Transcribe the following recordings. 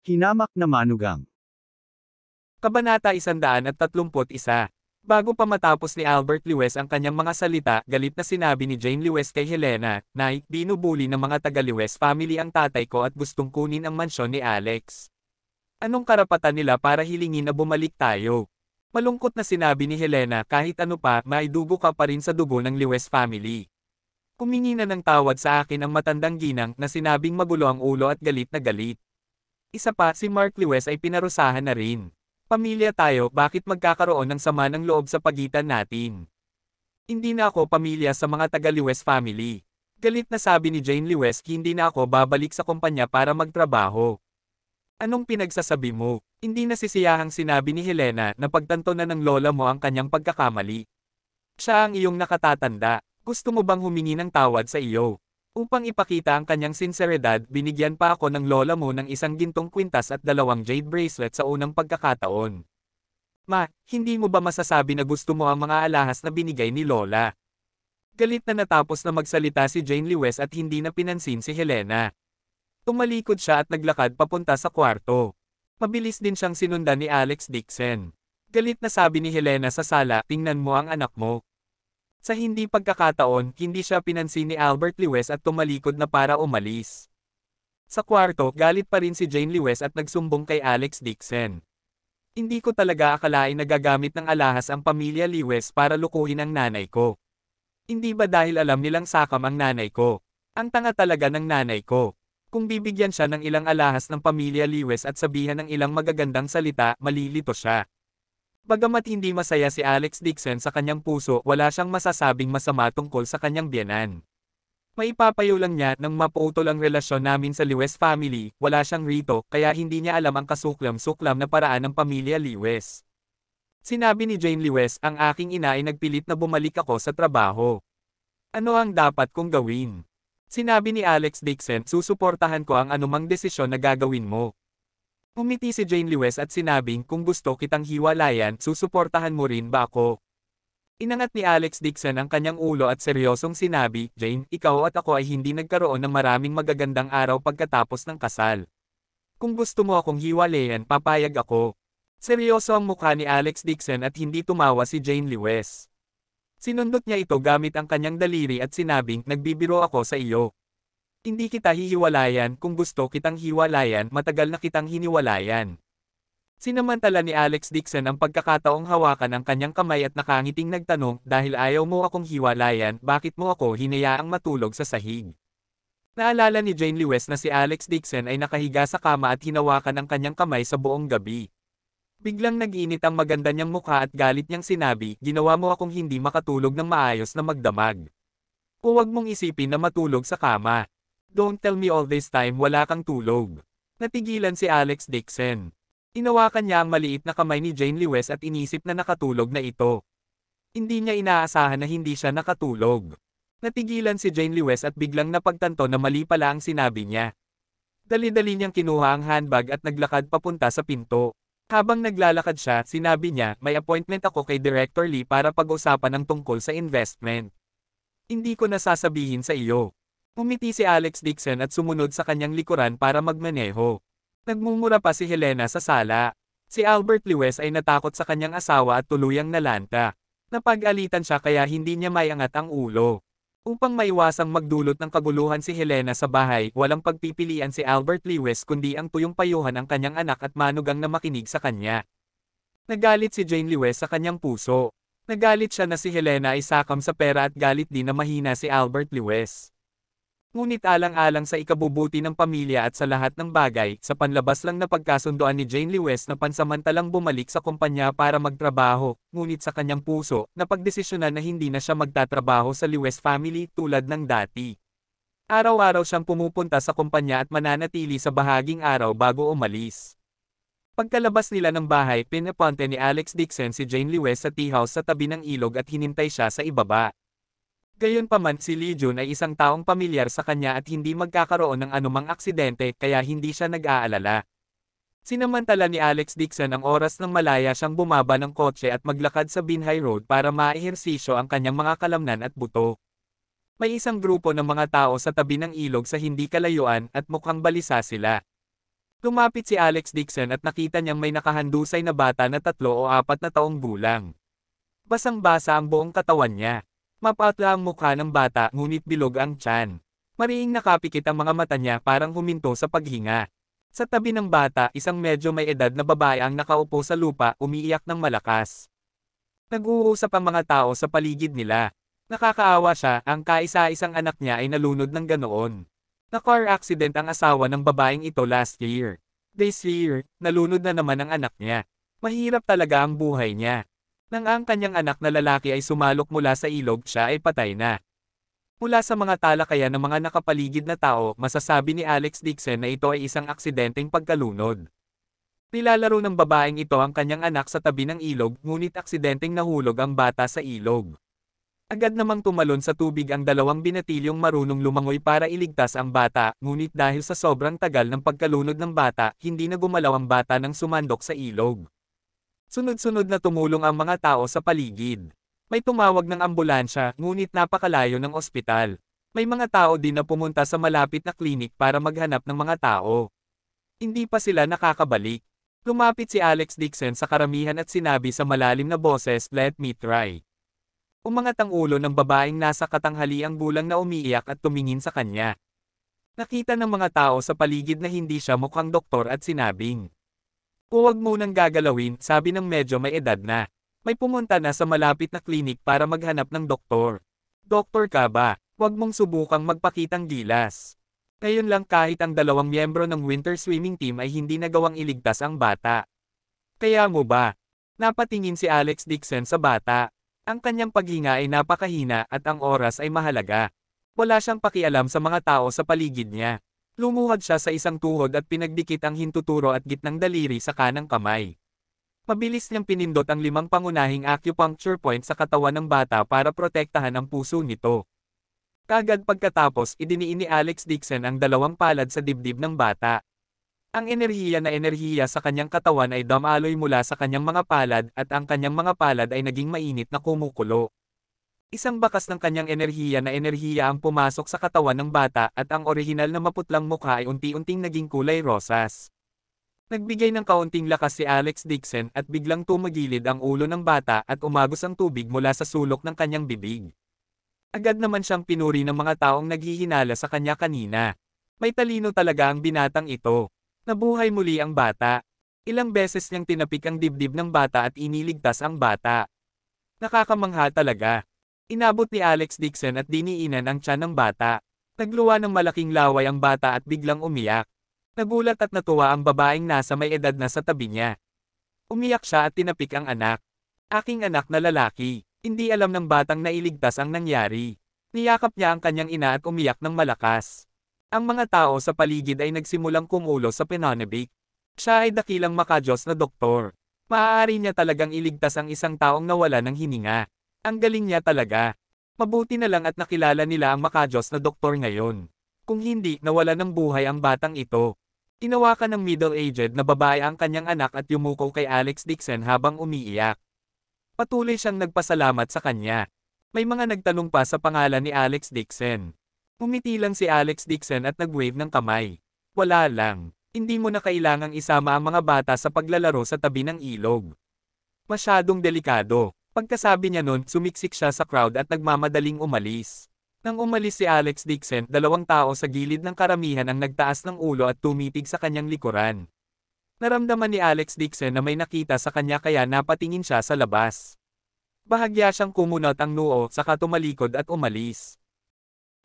Hinamak na manugang. Kabanata 131. Bago pa matapos ni Albert Lewis ang kanyang mga salita, galit na sinabi ni Jane Lewis kay Helena, "Nay, binubuli ng mga taga-Lewis family ang tatay ko at gustong kunin ang mansyon ni Alex. Anong karapatan nila para hilingin na bumalik tayo?" Malungkot na sinabi ni Helena, "Kahit ano pa, maidugo ka pa rin sa dugo ng Lewis family." Humingi na ng tawad sa akin ang matandang ginang na sinabing magulo ang ulo at galit na galit. Isa pa, si Mark Lewis ay pinarusahan na rin. Pamilya tayo, bakit magkakaroon ng sama ng loob sa pagitan natin? Hindi na ako pamilya sa mga taga-Lewis family. Galit na sabi ni Jane Lewis, hindi na ako babalik sa kumpanya para magtrabaho. Anong pinagsasabi mo? Hindi nasisiyahang sinabi ni Helena na pagtanto na ng lola mo ang kanyang pagkakamali. Siya ang iyong nakatatanda. Gusto mo bang humingi ng tawad sa iyo? Upang ipakita ang kanyang sinseridad, binigyan pa ako ng lola mo ng isang gintong kwintas at 2 jade bracelet sa unang pagkakataon. Ma, hindi mo ba masasabi na gusto mo ang mga alahas na binigay ni lola? Galit na natapos na magsalita si Jane Lewis at hindi na pinansin si Helena. Tumalikod siya at naglakad papunta sa kwarto. Mabilis din siyang sinundan ni Alex Dixon. Galit na sabi ni Helena sa sala, "Tingnan mo ang anak mo." Sa hindi pagkakataon, hindi siya pinansin ni Albert Lewis at tumalikod na para umalis. Sa kwarto, galit pa rin si Jane Lewis at nagsumbong kay Alex Dixon. "Hindi ko talaga akalain na gagamit ng alahas ang pamilya Lewis para lukuhin ang nanay ko. Hindi ba dahil alam nilang sakam ang nanay ko? Ang tanga talaga ng nanay ko. Kung bibigyan siya ng ilang alahas ng pamilya Lewis at sabihan ng ilang magagandang salita, malilito siya." Bagamat hindi masaya si Alex Dixon sa kanyang puso, wala siyang masasabing masama tungkol sa kanyang biyenan. Maipapayo lang niya nang maputol ang relasyon namin sa Lewis family, wala siyang rito, kaya hindi niya alam ang kasuklam-suklam na paraan ng pamilya Lewis. Sinabi ni Jane Lewis, "Ang aking ina ay nagpilit na bumalik ako sa trabaho. Ano ang dapat kong gawin?" Sinabi ni Alex Dixon, "Susuportahan ko ang anumang desisyon na gagawin mo." Umiti si Jane Lewis at sinabing, "Kung gusto kitang hiwalayan, susuportahan mo rin ba ako?" Inangat ni Alex Dixon ang kanyang ulo at seryosong sinabi, "Jane, ikaw at ako ay hindi nagkaroon ng maraming magagandang araw pagkatapos ng kasal. Kung gusto mo akong hiwalayan, papayag ako." Seryoso ang mukha ni Alex Dixon at hindi tumawa si Jane Lewis. Sinundot niya ito gamit ang kanyang daliri at sinabing, "Nagbibiro ako sa iyo. Hindi kita hihiwalayan, kung gusto kitang hiwalayan, matagal na kitang hiniwalayan." Sinamantala ni Alex Dixon ang pagkakataong hawakan ang kanyang kamay at nakangiting nagtanong, "Dahil ayaw mo akong hiwalayan, bakit mo ako hinayaang matulog sa sahig?" Naalala ni Jane Lewis na si Alex Dixon ay nakahiga sa kama at hinawakan ang kanyang kamay sa buong gabi. Biglang nag-init ang maganda niyang mukha at galit niyang sinabi, "Ginawa mo akong hindi makatulog ng maayos na magdamag. Huwag mong isipin na matulog sa kama. Don't tell me all this time wala kang tulog." Natigilan si Alex Dixon. Inawakan niya ang maliit na kamay ni Jane Lewis at inisip na nakatulog na ito. Hindi niya inaasahan na hindi siya nakatulog. Natigilan si Jane Lewis at biglang napagtanto na mali pala ang sinabi niya. Dali-dali niyang kinuha ang handbag at naglakad papunta sa pinto. Habang naglalakad siya, sinabi niya, "May appointment ako kay Director Lee para pag-usapan ng tungkol sa investment. Hindi ko nasasabihin sa iyo." Umiti si Alex Dixon at sumunod sa kanyang likuran para magmaneho. Nagmumura pa si Helena sa sala. Si Albert Lewis ay natakot sa kanyang asawa at tuluyang nalanta. Napag-alitan siya kaya hindi niya maiangat ang ulo. Upang maiwasang magdulot ng kaguluhan si Helena sa bahay, walang pagpipilian si Albert Lewis kundi ang tuyong payuhan ang kanyang anak at manugang na makinig sa kanya. Nagalit si Jane Lewis sa kanyang puso. Nagalit siya na si Helena ay sakam sa pera at galit din na mahina si Albert Lewis. Ngunit alang-alang sa ikabubuti ng pamilya at sa lahat ng bagay, sa panlabas lang na pagkasundoan ni Jane Lewis na pansamantalang bumalik sa kumpanya para magtrabaho, ngunit sa kanyang puso, napagdesisyonan na hindi na siya magtatrabaho sa Lewis family tulad ng dati. Araw-araw siyang pumupunta sa kumpanya at mananatili sa bahaging araw bago umalis. Pagkalabas nila ng bahay, pinapunte ni Alex Dixon si Jane Lewis sa tea house sa tabi ng ilog at hinintay siya sa ibaba. Gayunpaman si Lee Jun ay isang taong pamilyar sa kanya at hindi magkakaroon ng anumang aksidente kaya hindi siya nag-aalala. Sinamantala ni Alex Dixon ang oras ng malaya siyang bumaba ng kotse at maglakad sa Binhay Road para maehersisyo ang kanyang mga kalamnan at buto. May isang grupo ng mga tao sa tabi ng ilog sa hindi kalayuan at mukhang balisa sila. Lumapit si Alex Dixon at nakita niyang may nakahandusay na bata na 3 o 4 na taong gulang. Basang-basa ang buong katawan niya. Mapatla ang mukha ng bata ngunit bilog ang tiyan. Mariing nakapikit ang mga mata niya parang huminto sa paghinga. Sa tabi ng bata, isang medyo may edad na babae ang nakaupo sa lupa umiiyak ng malakas. Nag-uusap ang mga tao sa paligid nila. Nakakaawa siya, ang kaisa-isang anak niya ay nalunod ng ganoon. Na-car accident ang asawa ng babaeng ito last year. This year, nalunod na naman ang anak niya. Mahirap talaga ang buhay niya. Nang ang kanyang anak na lalaki ay sumalok mula sa ilog, siya ay patay na. Mula sa mga talakayan ng mga nakapaligid na tao, masasabi ni Alex Dixon na ito ay isang aksidenteng pagkalunod. Nilalaro ng babaeng ito ang kanyang anak sa tabi ng ilog, ngunit aksidenteng nahulog ang bata sa ilog. Agad namang tumalon sa tubig ang 2 binatilyong marunong lumangoy para iligtas ang bata, ngunit dahil sa sobrang tagal ng pagkalunod ng bata, hindi na gumalaw ang bata nang sumandok sa ilog. Sunod-sunod na tumulong ang mga tao sa paligid. May tumawag ng ambulansya, ngunit napakalayo ng ospital. May mga tao din na pumunta sa malapit na klinik para maghanap ng mga tao. Hindi pa sila nakakabalik. Lumapit si Alex Dixon sa karamihan at sinabi sa malalim na boses, "Let me try." Umangat ang ulo ng babaeng nasa katanghaliang gulang na umiiyak at tumingin sa kanya. Nakita ng mga tao sa paligid na hindi siya mukhang doktor at sinabing, "Huwag munang gagalawin," sabi ng medyo may edad na. May pumunta na sa malapit na klinik para maghanap ng doktor. "Doktor ka ba? Huwag mong subukang magpakitang gilas." Ngayon lang kahit ang 2 miyembro ng winter swimming team ay hindi nagawang iligtas ang bata. Kaya mo ba? Napatingin si Alex Dixon sa bata. Ang kanyang paghinga ay napakahina at ang oras ay mahalaga. Wala siyang pakialam sa mga tao sa paligid niya. Lumuhad siya sa isang tuhod at pinagdikit ang hintuturo at gitnang daliri sa kanang kamay. Mabilis niyang pinindot ang 5 pangunahing acupuncture point sa katawan ng bata para protektahan ang puso nito. Kagad pagkatapos idiniin ni Alex Dixon ang 2 palad sa dibdib ng bata. Ang enerhiya sa kanyang katawan ay dumaloy mula sa kanyang mga palad at ang kanyang mga palad ay naging mainit na kumukulo. Isang bakas ng kanyang enerhiya ang pumasok sa katawan ng bata at ang orihinal na maputlang mukha ay unti-unting naging kulay rosas. Nagbigay ng kaunting lakas si Alex Dixon at biglang tumagilid ang ulo ng bata at umagos ang tubig mula sa sulok ng kanyang bibig. Agad naman siyang pinuri ng mga taong naghihinala sa kanya kanina. May talino talaga ang binatang ito. Nabuhay muli ang bata. Ilang beses niyang tinapik ang dibdib ng bata at iniligtas ang bata. Nakakamangha talaga. Inabot ni Alex Dixon at diniinan ang tiyan ng bata. Nagluwa ng malaking laway ang bata at biglang umiyak. Nagulat at natuwa ang babaeng nasa may edad na sa tabi niya. Umiyak siya at tinapik ang anak. "Aking anak na lalaki." Hindi alam ng batang nailigtas ang nangyari. Niyakap niya ang kanyang ina at umiyak ng malakas. Ang mga tao sa paligid ay nagsimulang kumulo sa pananabik. Siya ay dakilang makajos na doktor. Maaari niya talagang iligtas ang isang taong nawala ng hininga. Ang galing niya talaga. Mabuti na lang at nakilala nila ang makajos na doktor ngayon. Kung hindi, nawala ng buhay ang batang ito. Tinawakan ng middle-aged na babae ang kanyang anak at yumuko kay Alex Dixon habang umiiyak. Patuloy siyang nagpasalamat sa kanya. May mga nagtanong pa sa pangalan ni Alex Dixon. Umiti lang si Alex Dixon at nag-wave ng kamay. "Wala lang. Hindi mo na kailangang isama ang mga bata sa paglalaro sa tabi ng ilog. Masyadong delikado." Pagkasabi niya nun, sumiksik siya sa crowd at nagmamadaling umalis. Nang umalis si Alex Dixon, 2 tao sa gilid ng karamihan ang nagtaas ng ulo at tumitig sa kanyang likuran. Naramdaman ni Alex Dixon na may nakita sa kanya kaya napatingin siya sa labas. Bahagya siyang kumunot ang noo saka tumalikod at umalis.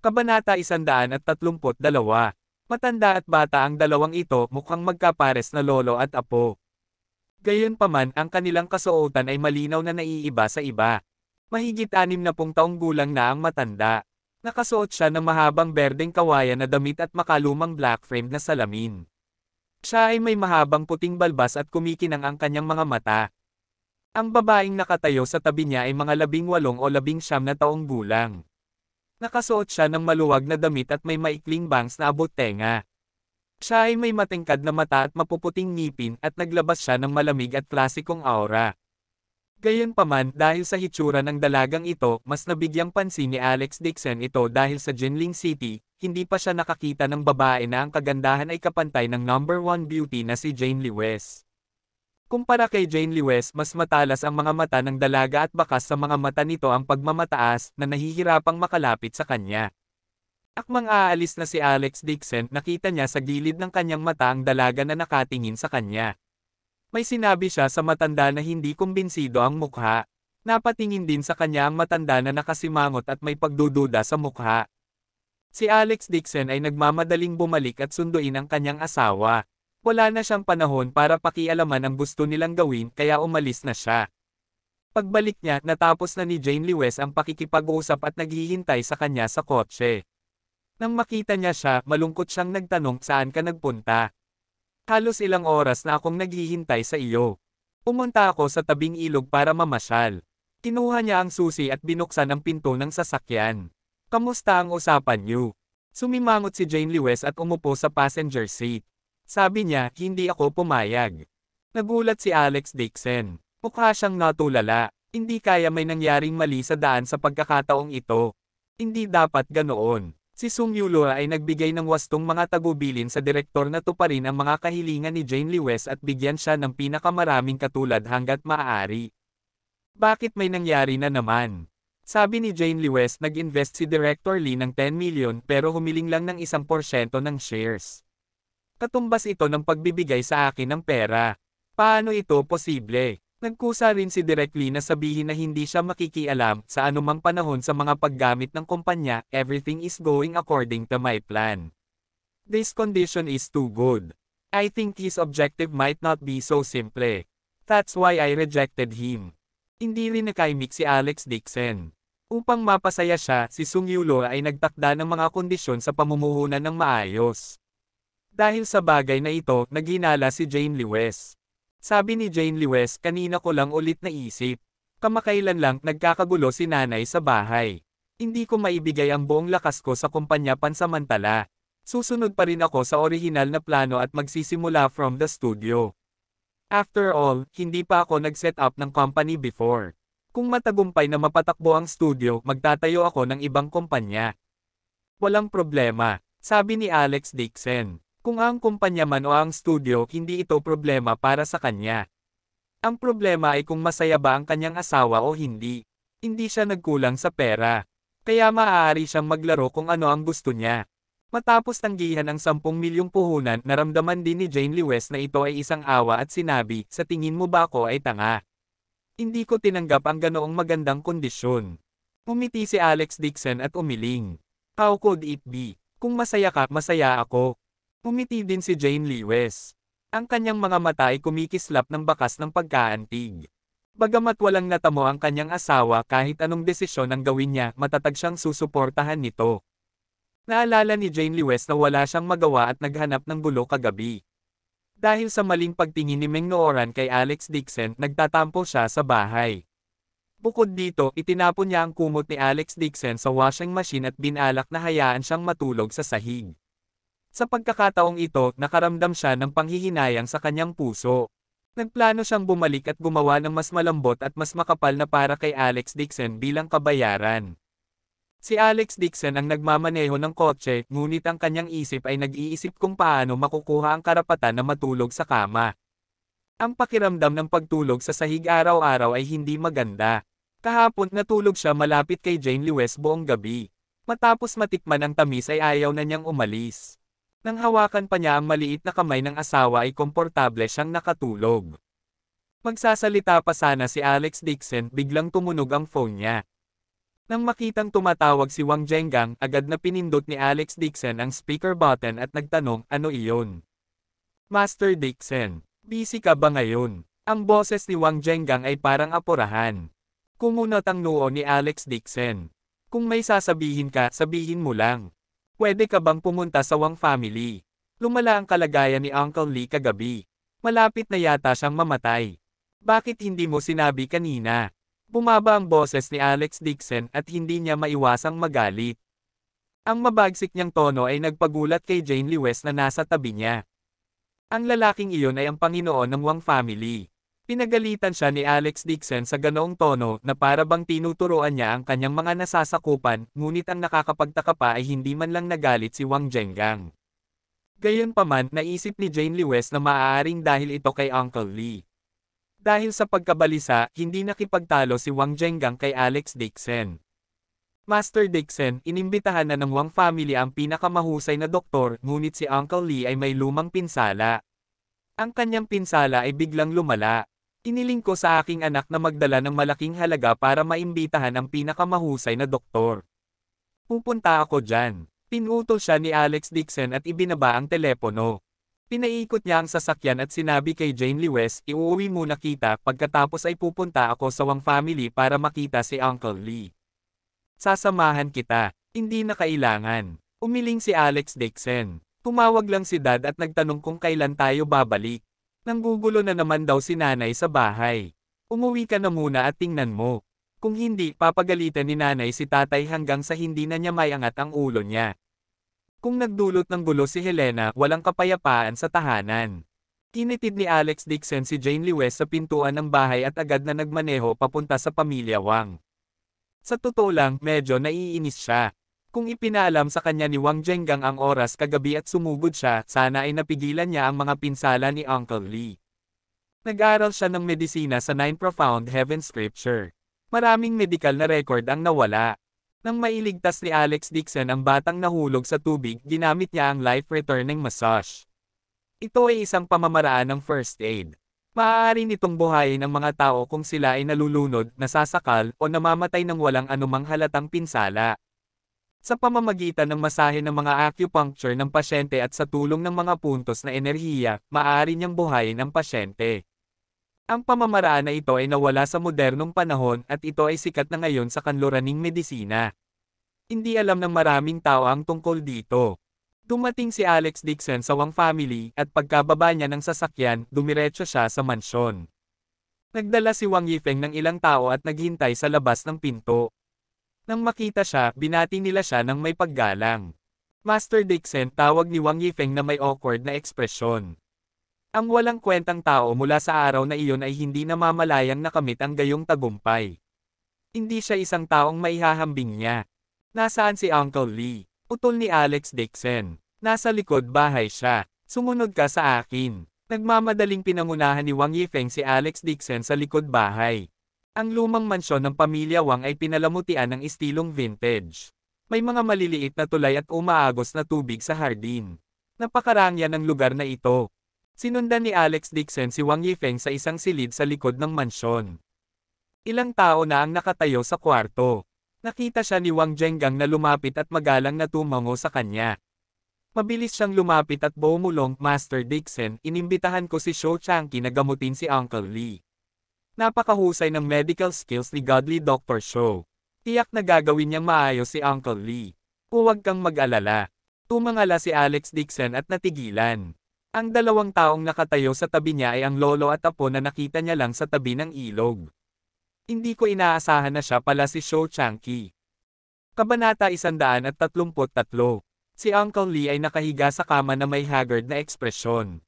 Kabanata 132. Matanda at bata ang 2 ito, mukhang magkapares na lolo at apo. Gayunpaman ang kanilang kasuotan ay malinaw na naiiba sa iba. Mahigit 60 taong gulang na ang matanda. Nakasuot siya ng mahabang berdeng kawayan na damit at makalumang black frame na salamin. Siya ay may mahabang puting balbas at kumikinang ang kanyang mga mata. Ang babaeng nakatayo sa tabi niya ay mga 18 o 19 na taong gulang. Nakasuot siya ng maluwag na damit at may maikling bangs na abot tenga. Siya ay may matingkad na mata at mapuputing ngipin at naglabas siya ng malamig at klasikong aura. Gayunpaman dahil sa hitsura ng dalagang ito, mas nabigyang pansin ni Alex Dixon ito dahil sa Jinling City, hindi pa siya nakakita ng babae na ang kagandahan ay kapantay ng number 1 beauty na si Jane Lewis. Kumpara kay Jane Lewis, mas matalas ang mga mata ng dalaga at bakas sa mga mata nito ang pagmamataas na nahihirapang makalapit sa kanya. Akmang aalis na si Alex Dixon, nakita niya sa gilid ng kanyang mata ang dalaga na nakatingin sa kanya. May sinabi siya sa matanda na hindi kumbinsido ang mukha. Napatingin din sa kanya ang matanda na nakasimangot at may pagdududa sa mukha. Si Alex Dixon ay nagmamadaling bumalik at sunduin ang kanyang asawa. Wala na siyang panahon para pakialaman ang gusto nilang gawin kaya umalis na siya. Pagbalik niya, natapos na ni Jane Lewis ang pakikipag-usap at naghihintay sa kanya sa kotse. Nang makita niya siya, malungkot siyang nagtanong saan ka nagpunta. Halos ilang oras na akong naghihintay sa iyo. Pumunta ako sa tabing ilog para mamasyal. Kinuha niya ang susi at binuksan ang pinto ng sasakyan. Kamusta ang usapan niyo? Sumimangot si Jane Lewis at umupo sa passenger seat. Sabi niya, hindi ako pumayag. Nagulat si Alex Dixon. Mukha siyang natulala. Hindi kaya may nangyaring mali sa daan sa pagkakataong ito. Hindi dapat ganoon. Si Sung Yulo ay nagbigay ng wastong mga tagubilin sa direktor na tuparin ang mga kahilingan ni Jane Lewis at bigyan siya ng pinakamaraming katulad hanggat maaari. Bakit may nangyari na naman? Sabi ni Jane Lewis, nag-invest si Director Lee ng 10 million pero humiling lang ng 1% ng shares. Katumbas ito ng pagbibigay sa akin ng pera. Paano ito posible? Nagkusa rin si Direk Lee na sabihin na hindi siya makikialam sa anumang panahon sa mga paggamit ng kumpanya, everything is going according to my plan. This condition is too good. I think his objective might not be so simple. That's why I rejected him. Hindi rin nakaimik si Alex Dixon. Upang mapasaya siya, si Sung Yulo ay nagtakda ng mga kondisyon sa pamumuhunan ng maayos. Dahil sa bagay na ito, naghinala si Jane Lewis. Sabi ni Jane Lewis, kanina ko lang ulit naisip. Kamakailan lang nagkakagulo si nanay sa bahay. Hindi ko maibigay ang buong lakas ko sa kumpanya pansamantala. Susunod pa rin ako sa orihinal na plano at magsisimula from the studio. After all, hindi pa ako nag-set up ng company before. Kung matagumpay na mapatakbo ang studio, magtatayo ako ng ibang kumpanya. Walang problema, sabi ni Alex Dixon. Kung ang kumpanya man o ang studio, hindi ito problema para sa kanya. Ang problema ay kung masaya ba ang kanyang asawa o hindi. Hindi siya nagkulang sa pera. Kaya maaari siyang maglaro kung ano ang gusto niya. Matapos tanggihan ang 10 milyong puhunan, naramdaman din ni Jane Lewis na ito ay isang awa at sinabi, sa tingin mo ba ako ay tanga? Hindi ko tinanggap ang ganoong magandang kondisyon. Umiti si Alex Dixon at umiling. How could it be? Kung masaya ka, masaya ako. Umiti din si Jane Lewis. Ang kanyang mga mata ay kumikislap ng bakas ng pagkaantig. Bagamat walang natamo ang kanyang asawa kahit anong desisyon ang gawin niya, matatag siyang susuportahan nito. Naalala ni Jane Lewis na wala siyang magawa at naghanap ng gulo kagabi. Dahil sa maling pagtingin ni Meng Nooran kay Alex Dixon, nagtatampo siya sa bahay. Bukod dito, itinapon niya ang kumot ni Alex Dixon sa washing machine at binalak na hayaan siyang matulog sa sahig. Sa pagkakataong ito, nakaramdam siya ng panghihinayang sa kanyang puso. Nagplano siyang bumalik at gumawa ng mas malambot at mas makapal na para kay Alex Dixon bilang kabayaran. Si Alex Dixon ang nagmamaneho ng kotse, ngunit ang kanyang isip ay nag-iisip kung paano makukuha ang karapatan na matulog sa kama. Ang pakiramdam ng pagtulog sa sahig araw-araw ay hindi maganda. Kahapon natulog siya malapit kay Jane Lewis buong gabi. Matapos matikman ang tamis ay ayaw na niyang umalis. Nang hawakan pa niya ang maliit na kamay ng asawa ay komportable siyang nakatulog. Magsasalita pa sana si Alex Dixon, biglang tumunog ang phone niya. Nang makitang tumatawag si Wang Zhenggang, agad na pinindot ni Alex Dixon ang speaker button at nagtanong, ano iyon? Master Dixon, busy ka ba ngayon? Ang boses ni Wang Zhenggang ay parang apurahan. Kumunot ang noo ni Alex Dixon. Kung may sasabihin ka, sabihin mo lang. Pwede ka bang pumunta sa Wang family? Lumala ang kalagayan ni Uncle Lee kagabi. Malapit na yata siyang mamatay. Bakit hindi mo sinabi kanina? Bumaba ang boses ni Alex Dixon at hindi niya maiwasang magalit. Ang mabagsik niyang tono ay nagpagulat kay Jane Lewis na nasa tabi niya. Ang lalaking iyon ay ang Panginoon ng Wang family. Pinagalitan siya ni Alex Dixon sa ganoong tono na para bang tinuturuan niya ang kanyang mga nasasakupan, ngunit ang nakakapagtaka pa ay hindi man lang nagalit si Wang Zhengang. Gayunpaman, naisip ni Jane Lewes na maaaring dahil ito kay Uncle Lee. Dahil sa pagkabalisa, hindi nakipagtalo si Wang Zhengang kay Alex Dixon. Master Dixon, inimbitahan na ng Wang family ang pinakamahusay na doktor, ngunit si Uncle Lee ay may lumang pinsala. Ang kanyang pinsala ay biglang lumala. Iniling ko sa aking anak na magdala ng malaking halaga para maimbitahan ang pinakamahusay na doktor. Pupunta ako dyan. Pinutol siya ni Alex Dixon at ibinaba ang telepono. Pinaikot niya ang sasakyan at sinabi kay Jane Lewes, iuuwi muna kita, pagkatapos ay pupunta ako sa Wang family para makita si Uncle Lee. Sasamahan kita. Hindi na kailangan. Umiling si Alex Dixon. Tumawag lang si Dad at nagtanong kung kailan tayo babalik. Nanggugulo na naman daw si Nanay sa bahay. Umuwi ka na muna at tingnan mo. Kung hindi, papagalitan ni Nanay si Tatay hanggang sa hindi na niya maiangat ang ulo niya. Kung nagdulot ng gulo si Helena, walang kapayapaan sa tahanan. Kinitid ni Alex Dixon si Jane Lewes sa pintuan ng bahay at agad na nagmaneho papunta sa pamilya Wang. Sa totoo lang, medyo naiinis siya. Kung ipinaalam sa kanya ni Wang Zhengang ang oras kagabi at sumugod siya, sana ay napigilan niya ang mga pinsala ni Uncle Lee. Nag-aral siya ng medisina sa 9 Profound Heaven Scripture. Maraming medical na record ang nawala. Nang mailigtas ni Alex Dixon ang batang nahulog sa tubig, ginamit niya ang life-returning massage. Ito ay isang pamamaraan ng first aid. Maaari nitong buhayin ang mga tao kung sila ay nalulunod, nasasakal, o namamatay ng walang anumang halatang pinsala. Sa pamamagitan ng masahe ng mga acupuncture ng pasyente at sa tulong ng mga puntos na enerhiya, maaari niyang buhayin ang pasyente. Ang pamamaraan na ito ay nawala sa modernong panahon at ito ay sikat na ngayon sa kanluraning medisina. Hindi alam ng maraming tao ang tungkol dito. Dumating si Alex Dixon sa Wang family at pagkababa niya ng sasakyan, dumiretso siya sa mansyon. Nagdala si Wang Yifeng ng ilang tao at naghintay sa labas ng pinto. Nang makita siya, binati nila siya ng may paggalang. Master Dixon, tawag ni Wang Yifeng na may awkward na ekspresyon. Ang walang kwentang tao mula sa araw na iyon ay hindi namamalayang nakamit ang gayong tagumpay. Hindi siya isang taong maihahambing niya. Nasaan si Uncle Lee? Utol ni Alex Dixon. Nasa likod bahay siya. Sumunod ka sa akin. Nagmamadaling pinangunahan ni Wang Yifeng si Alex Dixon sa likod bahay. Ang lumang mansyon ng pamilya Wang ay pinalamutian ng istilong vintage. May mga maliliit na tulay at umaagos na tubig sa hardin. Napakarangya ng lugar na ito. Sinundan ni Alex Dixon si Wang Yifeng sa isang silid sa likod ng mansyon. Ilang tao na ang nakatayo sa kwarto. Nakita siya ni Wang Zhengang na lumapit at magalang na tumango sa kanya. Mabilis siyang lumapit at bumulong, Master Dixon, inimbitahan ko si Shou Changqi na gamutin si Uncle Lee. Napakahusay ng medical skills ni Godly Dr. Shou. Tiyak na gagawin niyang maayos si Uncle Lee. Huwag kang mag-alala. Tumangala si Alex Dixon at natigilan. Ang dalawang taong nakatayo sa tabi niya ay ang lolo at apo na nakita niya lang sa tabi ng ilog. Hindi ko inaasahan na siya pala si Shou Changqi. Kabanata 133. Si Uncle Lee ay nakahiga sa kama na may haggard na ekspresyon.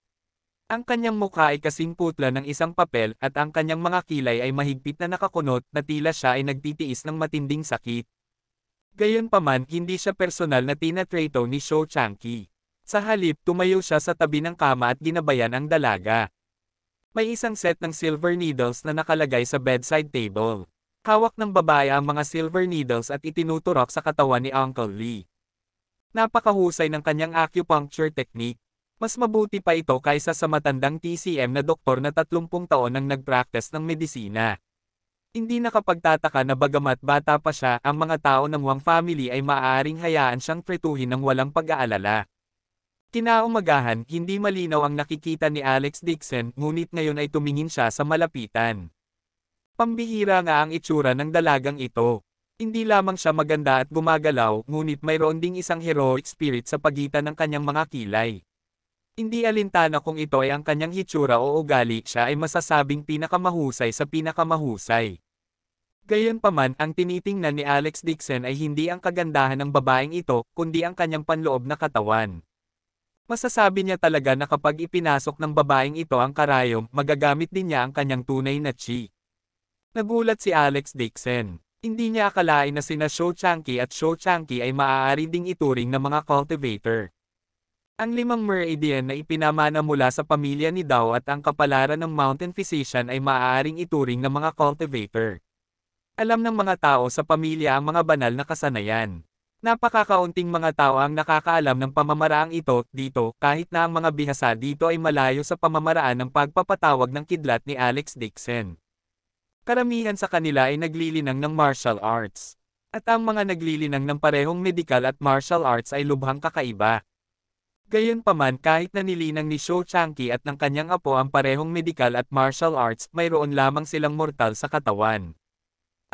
Ang kanyang mukha ay kasing putla ng isang papel at ang kanyang mga kilay ay mahigpit na nakakunot na tila siya ay nagtitiis ng matinding sakit. Gayunpaman, hindi siya personal na tinatrato ni Shou Changqi. Sa halip, tumayo siya sa tabi ng kama at ginabayan ang dalaga. May isang set ng silver needles na nakalagay sa bedside table. Hawak ng babae ang mga silver needles at itinuturok sa katawan ni Uncle Lee. Napakahusay ng kanyang acupuncture technique. Mas mabuti pa ito kaysa sa matandang TCM na doktor na 30 taon nang nagpractice ng medisina. Hindi nakapagtataka na bagamat bata pa siya, ang mga tao ng Wang family ay maaaring hayaan siyang tretuhin ng walang pag-aalala. Kinaumagahan, hindi malinaw ang nakikita ni Alex Dixon, ngunit ngayon ay tumingin siya sa malapitan. Pambihira nga ang itsura ng dalagang ito. Hindi lamang siya maganda at gumagalaw, ngunit mayroon ding isang heroic spirit sa pagitan ng kanyang mga kilay. Hindi alintana kung ito ay ang kanyang hitsura o ugali, siya ay masasabing pinakamahusay sa pinakamahusay. Gayunpaman, ang tinitingnan ni Alex Dixon ay hindi ang kagandahan ng babaeng ito, kundi ang kanyang panloob na katawan. Masasabi niya talaga na kapag ipinasok ng babaeng ito ang karayom, magagamit din niya ang kanyang tunay na chi. Nagulat si Alex Dixon. Hindi niya akalain na sina Shou Changqi at Shou Changqi ay maaari ding ituring na mga cultivator. Ang 5 meridian na ipinamana mula sa pamilya ni Dao at ang kapalaran ng Mountain Physician ay maaaring ituring na mga cultivator. Alam ng mga tao sa pamilya ang mga banal na kasanayan. Napakakaunting mga tao ang nakakaalam ng pamamaraang ito dito kahit na ang mga bihasa dito ay malayo sa pamamaraan ng pagpapatawag ng kidlat ni Alex Dixon. Karamihan sa kanila ay naglilinang ng martial arts. At ang mga naglilinang ng parehong medical at martial arts ay lubhang kakaiba. Gayunpaman kahit na nilinang ni Shou Changqi at ng kanyang apo ang parehong medical at martial arts, mayroon lamang silang mortal sa katawan.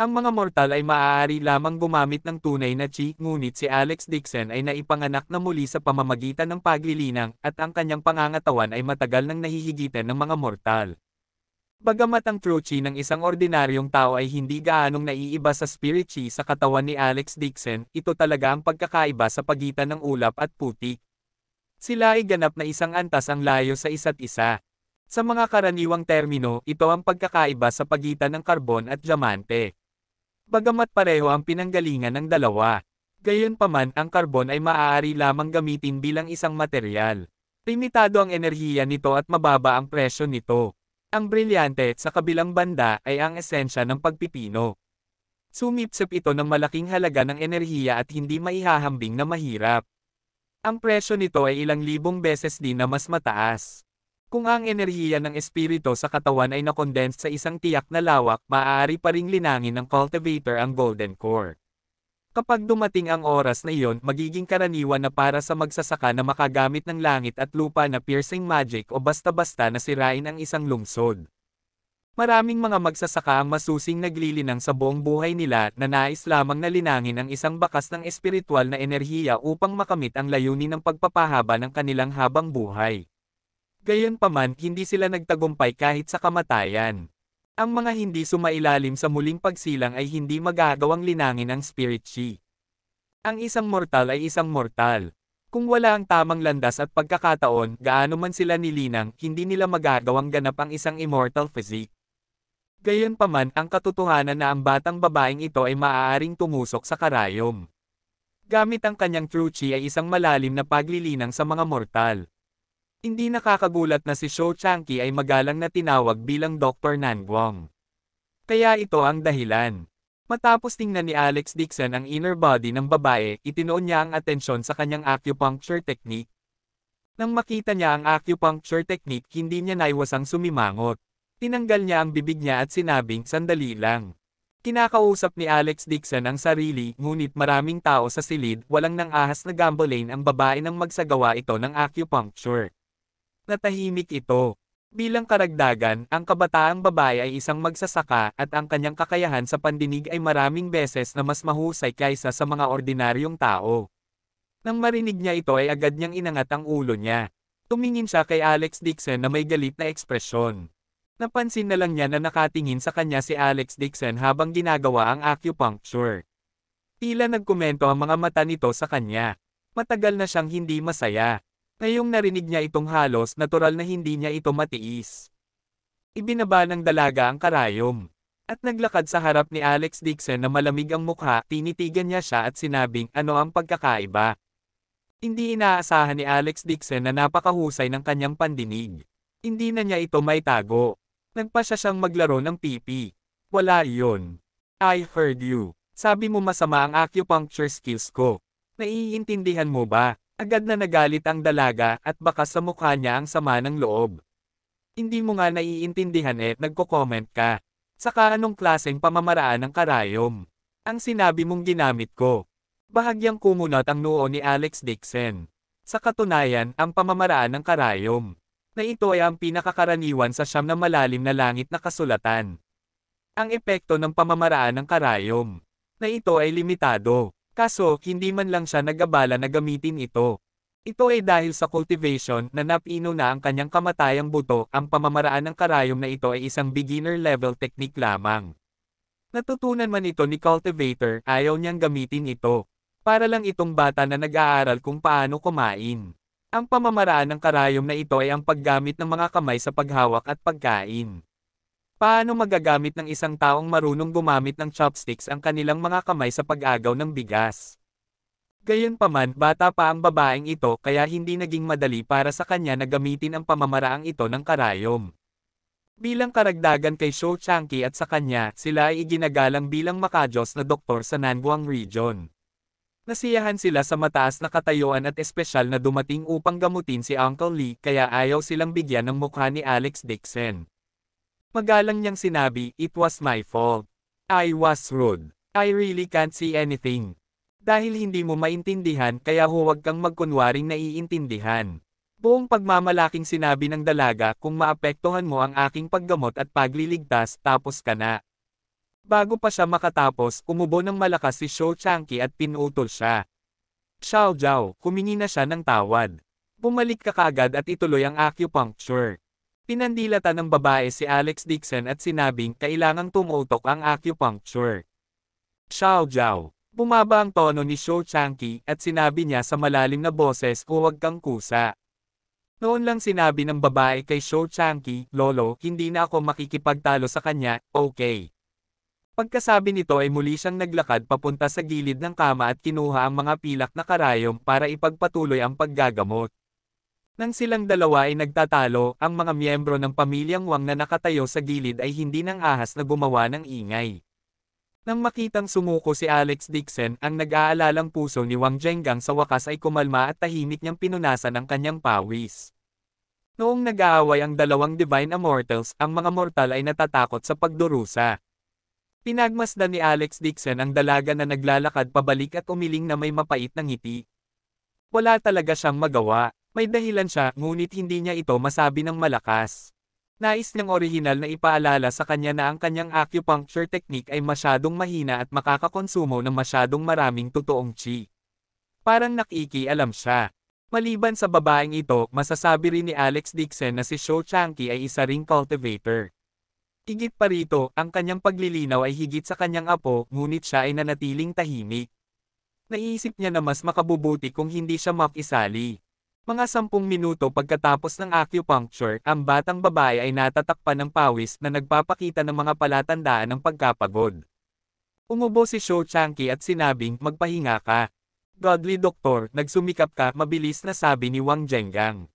Ang mga mortal ay maaari lamang gumamit ng tunay na chi, ngunit si Alex Dixon ay naipanganak na muli sa pamamagitan ng paglilinang, at ang kanyang pangangatawan ay matagal nang nahihigitan ng mga mortal. Bagamat ang true chi ng isang ordinaryong tao ay hindi gaanong naiiba sa spirit chi sa katawan ni Alex Dixon, ito talaga ang pagkakaiba sa pagitan ng ulap at putik. Sila ay ganap na isang antas ang layo sa isa't isa. Sa mga karaniwang termino, ito ang pagkakaiba sa pagitan ng karbon at diamante. Bagamat pareho ang pinanggalingan ng dalawa, gayunpaman ang karbon ay maaari lamang gamitin bilang isang materyal. Limitado ang enerhiya nito at mababa ang presyo nito. Ang brilyante sa kabilang banda ay ang esensya ng pagpipino. Sumipsip ito ng malaking halaga ng enerhiya at hindi maihahambing na mahirap. Ang presyo nito ay ilang libong beses din na mas mataas. Kung ang enerhiya ng espiritu sa katawan ay nakondense sa isang tiyak na lawak, maaari pa ring linangin ng cultivator ang golden core. Kapag dumating ang oras na iyon, magiging karaniwan na para sa magsasaka na makagamit ng langit at lupa na piercing magic o basta-basta na sirain ang isang lungsod. Maraming mga magsasaka ang masusing naglilinang sa buong buhay nila na nais lamang na linangin ang isang bakas ng espiritual na enerhiya upang makamit ang layunin ng pagpapahaba ng kanilang habang buhay. Gayunpaman, hindi sila nagtagumpay kahit sa kamatayan. Ang mga hindi sumailalim sa muling pagsilang ay hindi magagawang linangin ang spirit chi. Ang isang mortal ay isang mortal. Kung wala ang tamang landas at pagkakataon, gaano man sila nilinang, hindi nila magagawang ganap ang isang immortal physique. Gayunpaman, ang katotohanan na ang batang babaeng ito ay maaaring tumusok sa karayom. Gamit ang kanyang true chi ay isang malalim na paglilinang sa mga mortal. Hindi nakakagulat na si Shou Changqi ay magalang na tinawag bilang Dr. Nanguang. Kaya ito ang dahilan. Matapos tingnan ni Alex Dixon ang inner body ng babae, itinuon niya ang atensyon sa kanyang acupuncture technique. Nang makita niya ang acupuncture technique, hindi niya naiwasang sumimangot. Tinanggal niya ang bibig niya at sinabing, "Sandali lang." Kinakausap ni Alex Dixon ang sarili, ngunit maraming tao sa silid, walang nang ahas na gambolain ang babae nang magsagawa ito ng acupuncture. Natahimik ito. Bilang karagdagan, ang kabataang babae ay isang magsasaka at ang kanyang kakayahan sa pandinig ay maraming beses na mas mahusay kaysa sa mga ordinaryong tao. Nang marinig niya ito ay agad niyang inangat ang ulo niya. Tumingin siya kay Alex Dixon na may galit na ekspresyon. Napansin na lang niya na nakatingin sa kanya si Alex Dixon habang ginagawa ang acupuncture. Tila nagkomento ang mga mata nito sa kanya. Matagal na siyang hindi masaya. Ngayong narinig niya itong halos, natural na hindi niya ito matiis. Ibinaba ng dalaga ang karayom. At naglakad sa harap ni Alex Dixon na malamig ang mukha, tinitigan niya siya at sinabing, "Ano ang pagkakaiba?" Hindi inaasahan ni Alex Dixon na napakahusay ng kanyang pandinig. Hindi na niya ito maitago. Nagpasya siyang maglaro ng pipi. "Wala iyon. I heard you. Sabi mo masama ang acupuncture skills ko. Naiintindihan mo ba?" Agad na nagalit ang dalaga at baka sa mukha niya ang sama ng loob. "Hindi mo nga naiintindihan nagko-comment ka. Saka anong klaseng pamamaraan ng karayom? Ang sinabi mong ginamit ko." Bahagyang kumunat ang noo ni Alex Dixon. Sa katunayan, ang pamamaraan ng karayom na ito ay ang pinakakaraniwan sa 9 na malalim na langit na kasulatan. Ang epekto ng pamamaraan ng karayom na ito ay limitado. Kaso, hindi man lang siya nag-abala na gamitin ito. Ito ay dahil sa cultivation na napino na ang kanyang kamatayang buto, ang pamamaraan ng karayom na ito ay isang beginner-level technique lamang. Natutunan man ito ni cultivator, ayaw niyang gamitin ito. Para lang itong bata na nag-aaral kung paano kumain. Ang pamamaraan ng karayom na ito ay ang paggamit ng mga kamay sa paghawak at pagkain. Paano magagamit ng isang taong marunong gumamit ng chopsticks ang kanilang mga kamay sa pag-agaw ng bigas? Gayunpaman, bata pa ang babaeng ito kaya hindi naging madali para sa kanya na gamitin ang pamamaraang ito ng karayom. Bilang karagdagan kay Shou Changqi at sa kanya, sila ay iginagalang bilang makajos na doktor sa Nanguang Region. Nasiyahan sila sa mataas na katayuan at espesyal na dumating upang gamutin si Uncle Lee kaya ayaw silang bigyan ng mukha ni Alex Dixon. Magalang niyang sinabi, "It was my fault. I was rude. I really can't see anything." Dahil hindi mo maintindihan kaya huwag kang magkunwaring naiintindihan. Buong pagmamalaking sinabi ng dalaga kung maapektuhan mo ang aking paggamot at pagliligtas tapos ka na. Bago pa siya makatapos, umubo ng malakas si Shou Changqi at pinutol siya. Xiao Jiao, humingi na siya ng tawad. Bumalik ka kaagad at ituloy ang acupuncture. Pinandilatan ng babae si Alex Dixon at sinabing kailangang tumutok ang acupuncture. Xiao Jiao. Bumaba ang tono ni Shou Changqi at sinabi niya sa malalim na boses, huwag kang kusa. Noon lang sinabi ng babae kay Shou Changqi, Lolo, hindi na ako makikipagtalo sa kanya, okay. Pagkasabi nito ay muli siyang naglakad papunta sa gilid ng kama at kinuha ang mga pilak na karayom para ipagpatuloy ang paggagamot. Nang silang dalawa ay nagtatalo, ang mga miyembro ng pamilyang Wang na nakatayo sa gilid ay hindi nang ahas na gumawa ng ingay. Nang makitang sumuko si Alex Dixon, ang nag-aalalang puso ni Wang Zhengang sa wakas ay kumalma at tahimik niyang pinunasan ang kanyang pawis. Noong nag-aaway ang dalawang Divine Immortals, ang mga mortal ay natatakot sa pagdurusa. Pinagmasdan ni Alex Dixon ang dalaga na naglalakad pabalik at umiling na may mapait na ngiti. Wala talaga siyang magawa, may dahilan siya ngunit hindi niya ito masabi ng malakas. Nais niyang orihinal na ipaalala sa kanya na ang kanyang acupuncture technique ay masyadong mahina at makakakonsumo ng masyadong maraming totoong qi. Parang nakikialam siya. Maliban sa babaeng ito, masasabi rin ni Alex Dixon na si Shou Changqi ay isa ring cultivator. Higit pa rito, ang kanyang paglilinaw ay higit sa kanyang apo, ngunit siya ay nanatiling tahimik. Naiisip niya na mas makabubuti kung hindi siya makisali. Mga 10 minuto pagkatapos ng acupuncture, ang batang babae ay natatakpan ng pawis na nagpapakita ng mga palatandaan ng pagkapagod. Umubo si Shou Changqi at sinabing, magpahinga ka. Godly doktor, nagsumikap ka, mabilis na sabi ni Wang Zhengang.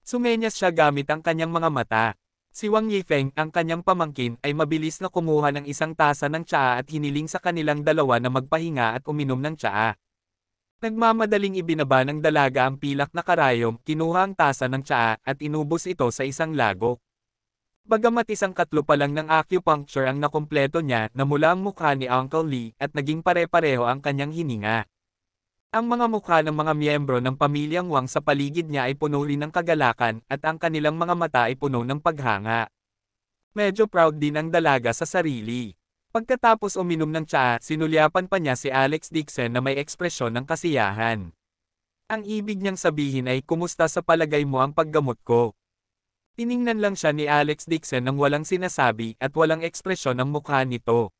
Sumenyas siya gamit ang kanyang mga mata. Si Wang Yifeng, ang kanyang pamangkin, ay mabilis na kumuha ng isang tasa ng tsaa at hiniling sa kanilang dalawa na magpahinga at uminom ng tsaa. Nagmamadaling ibinaba ng dalaga ang pilak na karayom, kinuha ang tasa ng tsaa, at inubos ito sa isang lagok. Bagamat isang katlo pa lang ng acupuncture ang nakumpleto niya, namula ang mukha ni Uncle Lee, at naging pare-pareho ang kanyang hininga. Ang mga mukha ng mga miyembro ng pamilyang Wang sa paligid niya ay puno rin ng kagalakan, at ang kanilang mga mata ay puno ng paghanga. Medyo proud din ang dalaga sa sarili. Pagkatapos uminom ng tsaa, sinulyapan pa niya si Alex Dixon na may ekspresyon ng kasiyahan. Ang ibig niyang sabihin ay, kumusta sa palagay mo ang paggamot ko? Tiningnan lang siya ni Alex Dixon nang walang sinasabi at walang ekspresyon ang mukha nito.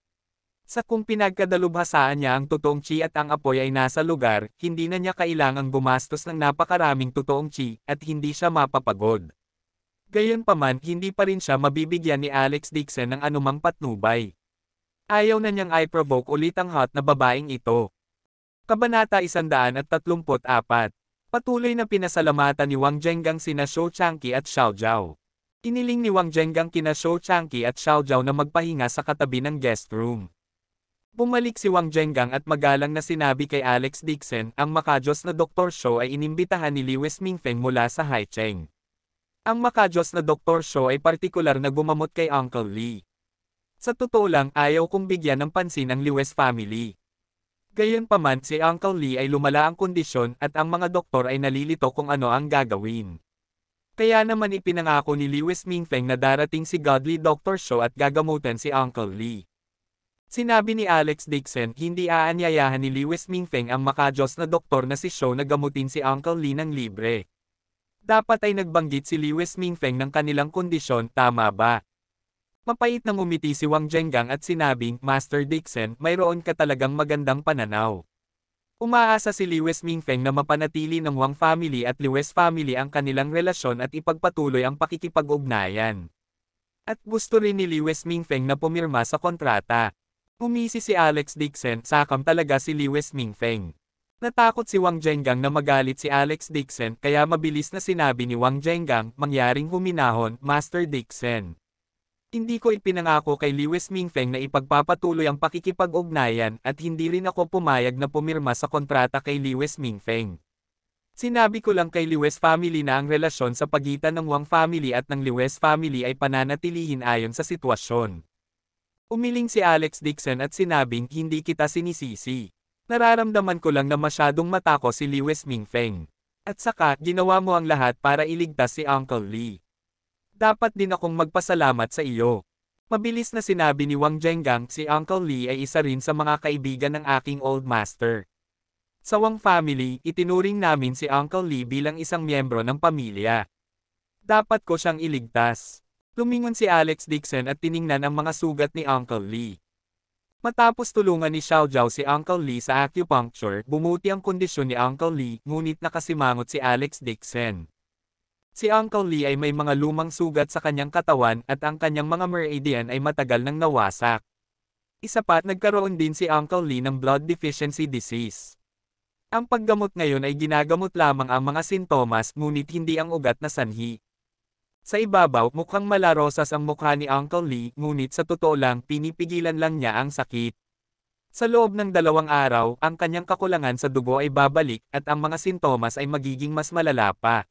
Sa kung pinagkadalubhasaan niya ang totoong qi at ang apoy ay nasa lugar, hindi na niya kailangang gumastos ng napakaraming totoong qi at hindi siya mapapagod. Gayunpaman, hindi pa rin siya mabibigyan ni Alex Dixon ng anumang patnubay. Ayaw na niyang i-provoke ulit ang hot na babaeng ito. Kabanata 134. Patuloy na pinasalamatan ni Wang Zhengang sina Shou Changqi at Xiao Jiao. Iniling ni Wang Zhengang kina Shou Changqi at Xiao Jiao na magpahinga sa katabi ng guest room. Bumalik si Wang Zhengang at magalang na sinabi kay Alex Dixon, ang makajos na Dr. Shou ay inimbitahan ni Lewis Mingfeng mula sa Haicheng. Ang makajos na Dr. Shou ay partikular na gumamot kay Uncle Lee. Sa totoo lang, ayaw kong bigyan ng pansin ang Lewis family. Gayunpaman, si Uncle Lee ay lumala ang kondisyon at ang mga doktor ay nalilito kung ano ang gagawin. Kaya naman ipinangako ni Lewis Mingfeng na darating si Godly Dr. Shou at gagamutan si Uncle Lee. Sinabi ni Alex Dixon, hindi aanyayahan ni Lewis Mingfeng ang makajos na doktor na si Shou na gamutin si Uncle Lee ng libre. Dapat ay nagbanggit si Lewis Mingfeng ng kanilang kondisyon, tama ba? Mapait nang umiti si Wang Zhengang at sinabing, Master Dixon, mayroon ka talagang magandang pananaw. Umaasa si Lewis Mingfeng na mapanatili ng Wang family at Lewis family ang kanilang relasyon at ipagpatuloy ang pakikipag-ugnayan. At gusto rin ni Lewis Mingfeng na pumirma sa kontrata. Umisi si Alex Dixon, sakam talaga si Lewis Mingfeng. Natakot si Wang Zhengang na magalit si Alex Dixon kaya mabilis na sinabi ni Wang Zhengang, mangyaring huminahon, Master Dixon. Hindi ko ipinangako kay Lewis Mingfeng na ipagpapatuloy ang pakikipag-ugnayan at hindi rin ako pumayag na pumirma sa kontrata kay Lewis Mingfeng. Sinabi ko lang kay Lewis family na ang relasyon sa pagitan ng Wang family at ng Lewis family ay pananatilihin ayon sa sitwasyon. Umiling si Alex Dixon at sinabing hindi kita sinisisi. Nararamdaman ko lang na masyadong matako si Lewis Mingfeng. At saka, ginawa mo ang lahat para iligtas si Uncle Lee. Dapat din akong magpasalamat sa iyo. Mabilis na sinabi ni Wang Zhengang, si Uncle Lee ay isa rin sa mga kaibigan ng aking old master. Sa Wang family, itinuring namin si Uncle Lee bilang isang miyembro ng pamilya. Dapat ko siyang iligtas. Lumingon si Alex Dixon at tiningnan ang mga sugat ni Uncle Lee. Matapos tulungan ni Xiao Zhao si Uncle Lee sa acupuncture, bumuti ang kondisyon ni Uncle Lee, ngunit nakasimangot si Alex Dixon. Si Uncle Lee ay may mga lumang sugat sa kanyang katawan at ang kanyang mga meridian ay matagal nang nawasak. Isa pa, nagkaroon din si Uncle Lee ng blood deficiency disease. Ang paggamot ngayon ay ginagamot lamang ang mga sintomas ngunit hindi ang ugat na sanhi. Sa ibabaw, mukhang malarosas ang mukha ni Uncle Lee, ngunit sa totoo lang pinipigilan lang niya ang sakit. Sa loob ng 2 araw, ang kanyang kakulangan sa dugo ay babalik at ang mga sintomas ay magiging mas malala pa.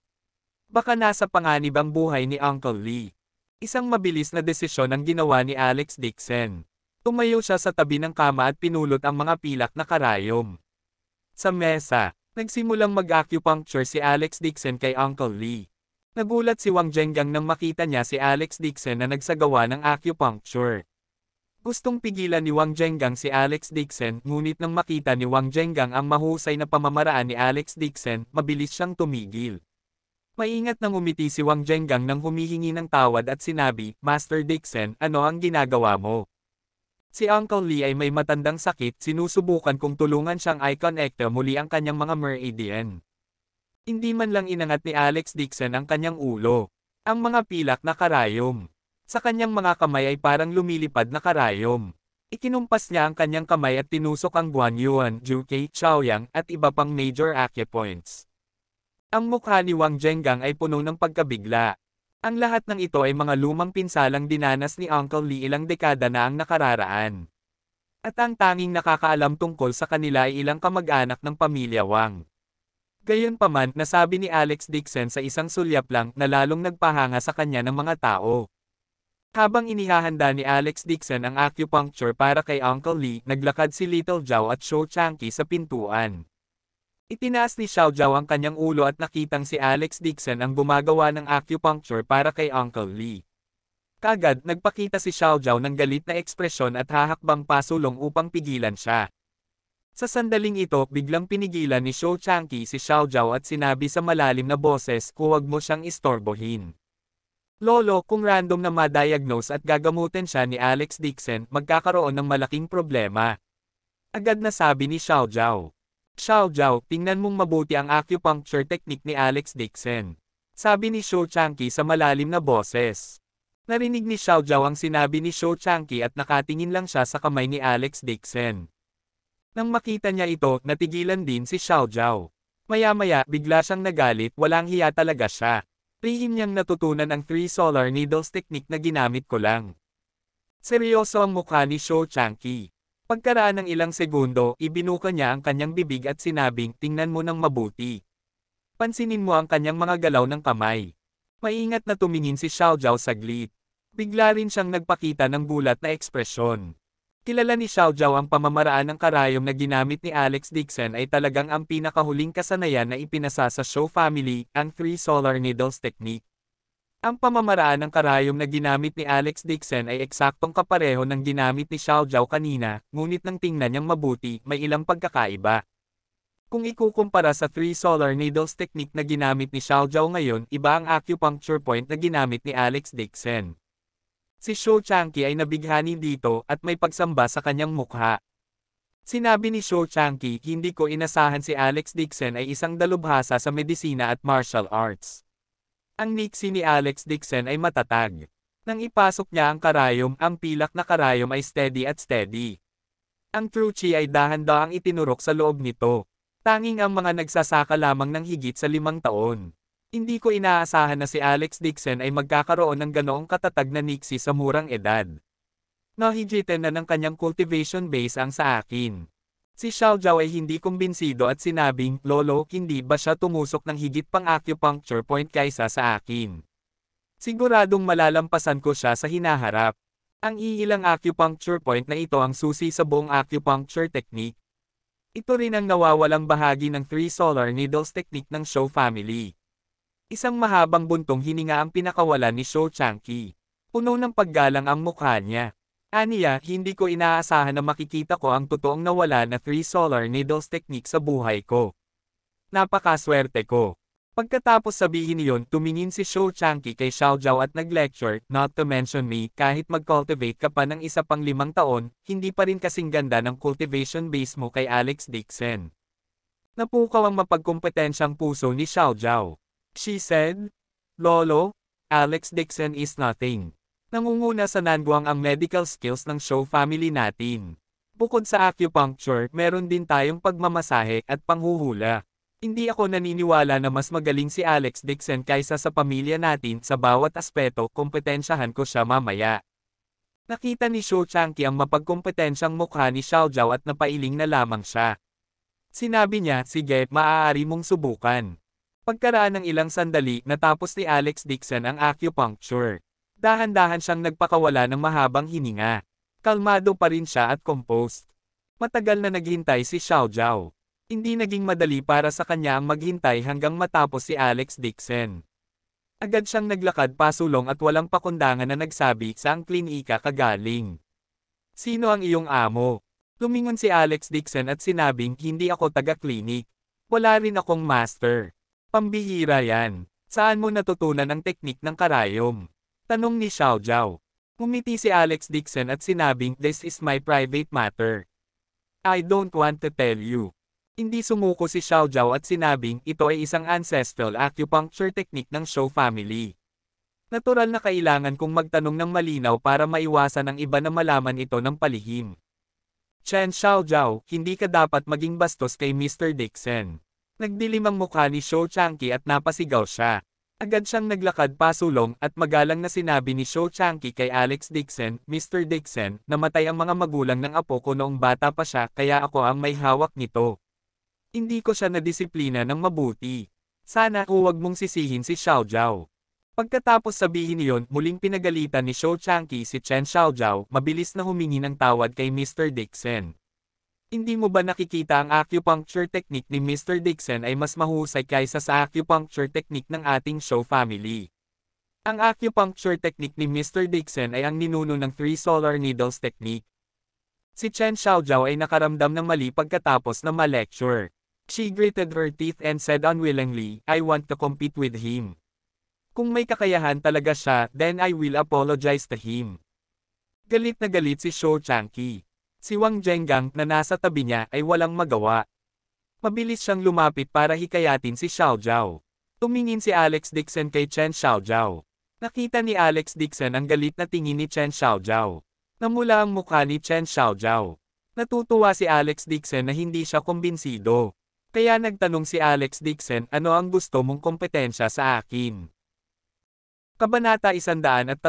Baka nasa panganib ang buhay ni Uncle Lee. Isang mabilis na desisyon ang ginawa ni Alex Dixon. Tumayo siya sa tabi ng kama at pinulot ang mga pilak na karayom. Sa mesa, nagsimulang mag-acupuncture si Alex Dixon kay Uncle Lee. Nagulat si Wang Zhengang nang makita niya si Alex Dixon na nagsagawa ng acupuncture. Gustong pigilan ni Wang Zhengang si Alex Dixon, ngunit nang makita ni Wang Zhengang ang mahusay na pamamaraan ni Alex Dixon, mabilis siyang tumigil. Maingat nang umiti si Wang Zhengang nang humihingi ng tawad at sinabi, Master Dixon, ano ang ginagawa mo? Si Uncle Lee ay may matandang sakit, sinusubukan kong tulungan siyang i-connect muli ang kanyang mga meridian. Hindi man lang inangat ni Alex Dixon ang kanyang ulo. Ang mga pilak na karayom. Sa kanyang mga kamay ay parang lumilipad na karayom. Ikinumpas niya ang kanyang kamay at tinusok ang Guanyuan, Juke, Chaoyang at iba pang major acupoints. Ang mukha ni Wang Zhengang ay puno ng pagkabigla. Ang lahat ng ito ay mga lumang pinsalang dinanas ni Uncle Lee ilang dekada na ang nakararaan. At ang tanging nakakaalam tungkol sa kanila ay ilang kamag-anak ng pamilya Wang. Gayunpaman, nasabi ni Alex Dixon sa isang sulyap lang na lalong nagpahanga sa kanya ng mga tao. Habang inihahanda ni Alex Dixon ang acupuncture para kay Uncle Lee, naglakad si Little Zhao at Shou Changqi sa pintuan. Itinaas ni Xiao Zhao ang kanyang ulo at nakitang si Alex Dixon ang gumagawa ng acupuncture para kay Uncle Lee. Kagad, nagpakita si Xiao Zhao ng galit na ekspresyon at hahakbang pasulong upang pigilan siya. Sa sandaling ito, biglang pinigilan ni Shou Changqi si Xiao Zhao at sinabi sa malalim na boses, huwag mo siyang istorbohin. Lolo, kung random na ma-diagnose at gagamutin siya ni Alex Dixon, magkakaroon ng malaking problema. Agad na sabi ni Xiao Zhao. Xiao Zhao, tingnan mong mabuti ang acupuncture technique ni Alex Dixon. Sabi ni Shou Changqi sa malalim na boses. Narinig ni Xiao Zhao ang sinabi ni Shou Changqi at nakatingin lang siya sa kamay ni Alex Dixon. Nang makita niya ito, natigilan din si Xiao Zhao. Maya-maya, bigla siyang nagalit, walang hiya talaga siya. Lihim niyang natutunan ang 3 solar needles technique na ginamit ko lang. Seryoso ang mukha ni Shou Changqi. Pagkaraan ng ilang segundo, ibinuka niya ang kanyang bibig at sinabing, tingnan mo ng mabuti. Pansinin mo ang kanyang mga galaw ng kamay. Maingat na tumingin si Xiao Zhao saglit. Bigla rin siyang nagpakita ng gulat na ekspresyon. Kilala ni Xiao Zhao ang pamamaraan ng karayom na ginamit ni Alex Dixon ay talagang ang pinakahuling kasanayan na ipinasa sa Shou family, ang 3 solar needles technique. Ang pamamaraan ng karayom na ginamit ni Alex Dixon ay eksaktong kapareho ng ginamit ni Xiao Zhao kanina, ngunit nang tingnan niyang mabuti, may ilang pagkakaiba. Kung ikukumpara sa 3 solar needles technique na ginamit ni Xiao Zhao ngayon, iba ang acupuncture point na ginamit ni Alex Dixon. Si Shou Changqi ay nabighani dito at may pagsamba sa kanyang mukha. Sinabi ni Shou Changqi, hindi ko inasahan si Alex Dixon ay isang dalubhasa sa medisina at martial arts. Ang niksi ni Alex Dixon ay matatag. Nang ipasok niya ang karayom, ang pilak na karayom ay steady at steady. Ang true chi ay dahan-daang itinurok sa loob nito. Tanging ang mga nagsasaka lamang ng higit sa 5 taon. Hindi ko inaasahan na si Alex Dixon ay magkakaroon ng ganoong katatag na niksi sa murang edad. Nahigitan na ng kanyang cultivation base ang sa akin. Si Xiao Zhao ay hindi kumbinsido at sinabing, Lolo, hindi ba siya tumusok ng higit pang acupuncture point kaysa sa akin? Siguradong malalampasan ko siya sa hinaharap. Ang iilang acupuncture point na ito ang susi sa buong acupuncture technique. Ito rin ang nawawalang bahagi ng 3 solar needles technique ng Shou family. Isang mahabang buntong hininga ang pinakawalan ni Shou Changqi. Puno ng paggalang ang mukha niya. Aniya, hindi ko inaasahan na makikita ko ang totoong nawala na 3 solar needles technique sa buhay ko. Napakaswerte ko. Pagkatapos sabihin niyon, tumingin si Shou Changqi kay Xiao Zhao at nag-lecture, not to mention me, kahit mag-cultivate ka pa ng isa pang 5 taon, hindi pa rin kasing ganda ng cultivation base mo kay Alex Dixon. Napukaw ang mapagkompetensyang puso ni Xiao Zhao. She said, Lolo, Alex Dixon is nothing. Nangunguna sa Nanguang ang medical skills ng Shou family natin. Bukod sa acupuncture, meron din tayong pagmamasahe at panghuhula. Hindi ako naniniwala na mas magaling si Alex Dixon kaysa sa pamilya natin sa bawat aspeto, kompetensyahan ko siya mamaya. Nakita ni Shou Changqi ang mapagkompetensyang mukha ni Xiao Zhao at napailing na lamang siya. Sinabi niya, sige, maaari mong subukan. Pagkaraan ng ilang sandali, natapos ni Alex Dixon ang acupuncture. Dahan-dahan siyang nagpakawala ng mahabang hininga. Kalmado pa rin siya at composed. Matagal na naghintay si Xiao Zhao. Hindi naging madali para sa kanya ang maghintay hanggang matapos si Alex Dixon. Agad siyang naglakad pasulong at walang pakundangan na nagsabi, saang klinika ka galing? Sino ang iyong amo? Lumingon si Alex Dixon at sinabing, hindi ako taga-klinik. Wala rin akong master. Pambihira yan. Saan mo natutunan ang teknik ng karayom? Tanong ni Xiao Zhao. Ngumiti si Alex Dixon at sinabing, this is my private matter. I don't want to tell you. Hindi sumuko si Xiao Zhao at sinabing, ito ay isang ancestral acupuncture technique ng Shou family. Natural na kailangan kong magtanong ng malinaw para maiwasan ang iba na malaman ito ng palihim. Chen Xiao Zhao, hindi ka dapat maging bastos kay Mr. Dixon. Nagdilim ang mukha ni Shou Changqi at napasigaw siya. Agad siyang naglakad pasulong at magalang na sinabi ni Shou Changqi kay Alex Dixon, Mr. Dixon, namatay ang mga magulang ng apo ko noong bata pa siya kaya ako ang may hawak nito. Hindi ko siya nadisiplina ng mabuti. Sana huwag mong sisihin si Xiao Zhao. Pagkatapos sabihin niyon, muling pinagalitan ni Shou Changqi si Chen Xiao Zhao, mabilis na humingi ng tawad kay Mr. Dixon. Hindi mo ba nakikita ang acupuncture technique ni Mr. Dixon ay mas mahusay kaysa sa acupuncture technique ng ating Shou family? Ang acupuncture technique ni Mr. Dixon ay ang ninuno ng 3 solar needles technique. Si Chen Xiao Zhao ay nakaramdam ng mali pagkatapos na ma-lecture. She gritted her teeth and said unwillingly, I want to compete with him. Kung may kakayahan talaga siya, then I will apologize to him. Galit na galit si Shou Changqi. Si Wang Zhengang na nasa tabi niya ay walang magawa. Mabilis siyang lumapit para hikayatin si Xiao Zhao. Tumingin si Alex Dixon kay Chen Xiao Zhao. Nakita ni Alex Dixon ang galit na tingin ni Chen Xiao Zhao. Namula ang mukha ni Chen Xiao Zhao. Natutuwa si Alex Dixon na hindi siya kumbinsido. Kaya nagtanong si Alex Dixon, ano ang gusto mong kompetensya sa akin? Kabanata 135.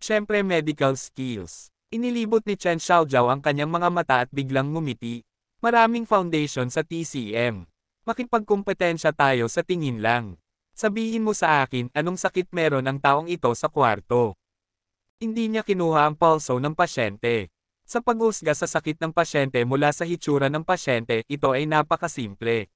Siyempre medical skills. Inilibot ni Chen Xiao Zhao ang kanyang mga mata at biglang ngumiti. Maraming foundation sa TCM. Makipagkompetensya tayo sa tingin lang. Sabihin mo sa akin, anong sakit meron ang taong ito sa kwarto? Hindi niya kinuha ang pulso ng pasyente. Sa paghusga sa sakit ng pasyente mula sa hitsura ng pasyente, ito ay napakasimple.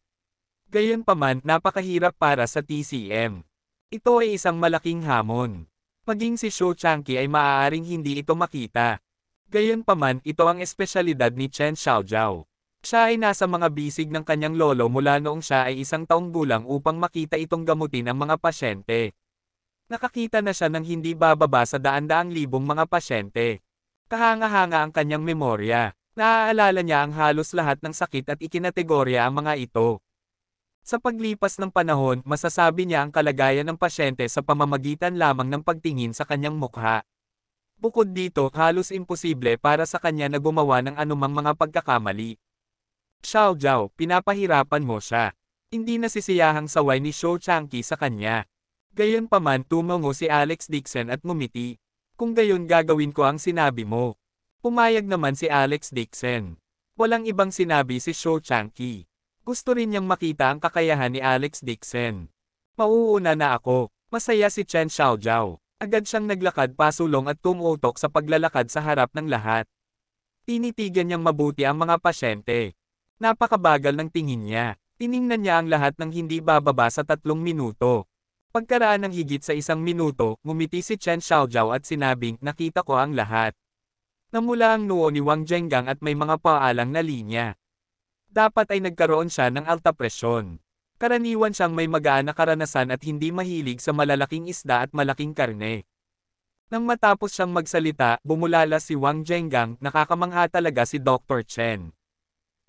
Gayunpaman, napakahirap para sa TCM. Ito ay isang malaking hamon. Maging si Shou Changqi ay maaaring hindi ito makita. Gayunpaman, ito ang espesyalidad ni Chen Xiao Zhao. Siya ay nasa mga bisig ng kanyang lolo mula noong siya ay 1 taong gulang upang makita itong gamutin ang mga pasyente. Nakakita na siya ng hindi bababa sa daan-daang libong mga pasyente. Kahanga-hanga ang kanyang memorya. Naaalala niya ang halos lahat ng sakit at ikinategorya ang mga ito. Sa paglipas ng panahon, masasabi niya ang kalagayan ng pasyente sa pamamagitan lamang ng pagtingin sa kanyang mukha. Bukod dito, halos imposible para sa kanya na gumawa ng anumang mga pagkakamali. Xiao Zhao, pinapahirapan mo siya. Hindi nasisiyahang saway ni Shou Changqi sa kanya. Gayunpaman tumango si Alex Dixon at ngumiti. Kung gayon gagawin ko ang sinabi mo. Pumayag naman si Alex Dixon. Walang ibang sinabi si Shou Changqi. Gusto rin niyang makita ang kakayahan ni Alex Dixon. Mauuna na ako. Masaya si Chen Xiaojiao. Agad siyang naglakad pasulong at tumutok sa paglalakad sa harap ng lahat. Tinitigan niyang mabuti ang mga pasyente. Napakabagal ng tingin niya. Tiningnan niya ang lahat ng hindi bababa sa 3 minuto. Pagkaraan ng higit sa 1 minuto, ngumiti si Chen Xiaojiao at sinabing, nakita ko ang lahat. Namula ang noo ni Wang Zhengang at may mga paalang na linya. Dapat ay nagkaroon siya ng alta presyon. Karaniwan siyang may magaan na karanasan at hindi mahilig sa malalaking isda at malaking karne. Nang matapos siyang magsalita, bumulala si Wang Zhengang, nakakamangha talaga si Dr. Chen.